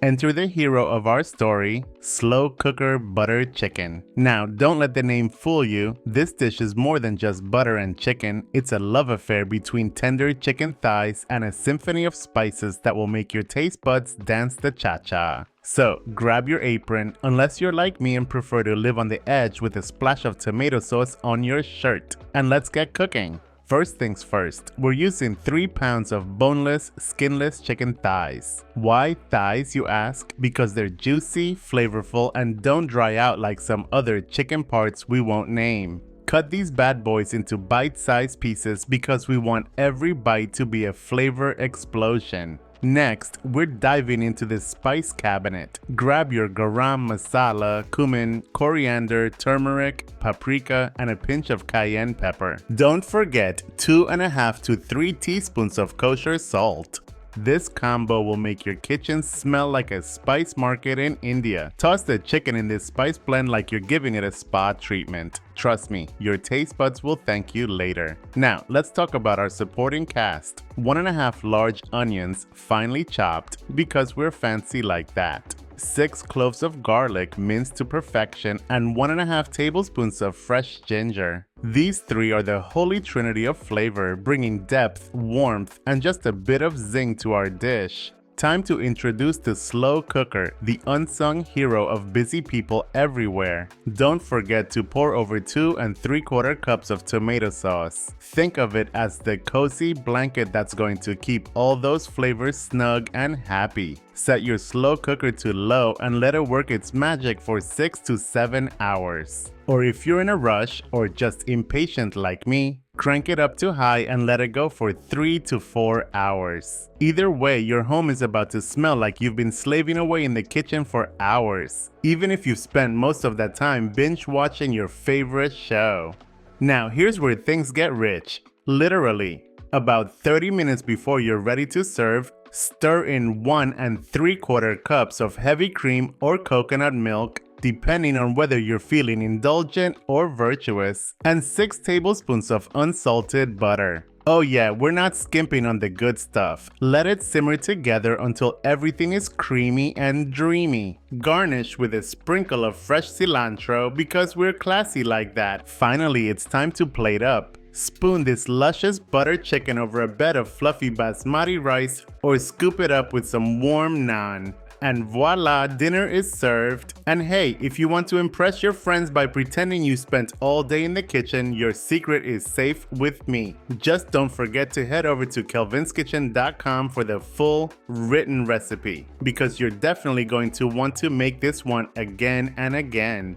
Enter the hero of our story, slow cooker butter chicken. Now, don't let the name fool you. This dish is more than just butter and chicken. It's a love affair between tender chicken thighs and a symphony of spices that will make your taste buds dance the cha-cha. So, grab your apron, unless you're like me and prefer to live on the edge with a splash of tomato sauce on your shirt. And let's get cooking. First things first, we're using 3 pounds of boneless, skinless chicken thighs. Why thighs, you ask? Because they're juicy, flavorful, and don't dry out like some other chicken parts we won't name. Cut these bad boys into bite-sized pieces because we want every bite to be a flavor explosion. Next, we're diving into the spice cabinet. Grab your garam masala, cumin, coriander, turmeric, paprika, and a pinch of cayenne pepper. Don't forget 2.5 to 3 teaspoons of kosher salt. This combo will make your kitchen smell like a spice market in India. Toss the chicken in this spice blend like you're giving it a spa treatment. Trust me, your taste buds will thank you later. Now, let's talk about our supporting cast. 1.5 large onions, finely chopped, because we're fancy like that. 6 cloves of garlic minced to perfection, and 1.5 tablespoons of fresh ginger. These 3 are the holy trinity of flavor, bringing depth, warmth, and just a bit of zing to our dish. Time to introduce the slow cooker, the unsung hero of busy people everywhere. Don't forget to pour over 2 3/4 cups of tomato sauce. Think of it as the cozy blanket that's going to keep all those flavors snug and happy. Set your slow cooker to low and let it work its magic for 6 to 7 hours. Or if you're in a rush or just impatient like me, crank it up to high and let it go for 3 to 4 hours. Either way, your home is about to smell like you've been slaving away in the kitchen for hours, even if you've spent most of that time binge watching your favorite show. Now, here's where things get rich. Literally, about 30 minutes before you're ready to serve, stir in 1 3/4 cups of heavy cream or coconut milk, depending on whether you're feeling indulgent or virtuous, and 6 tablespoons of unsalted butter. Oh yeah, we're not skimping on the good stuff. Let it simmer together until everything is creamy and dreamy. Garnish with a sprinkle of fresh cilantro because we're classy like that. Finally, it's time to plate up. Spoon this luscious butter chicken over a bed of fluffy basmati rice or scoop it up with some warm naan. And voila, dinner is served. And hey, if you want to impress your friends by pretending you spent all day in the kitchen, your secret is safe with me. Just don't forget to head over to kelvinskitchen.com for the full written recipe, because you're definitely going to want to make this one again and again.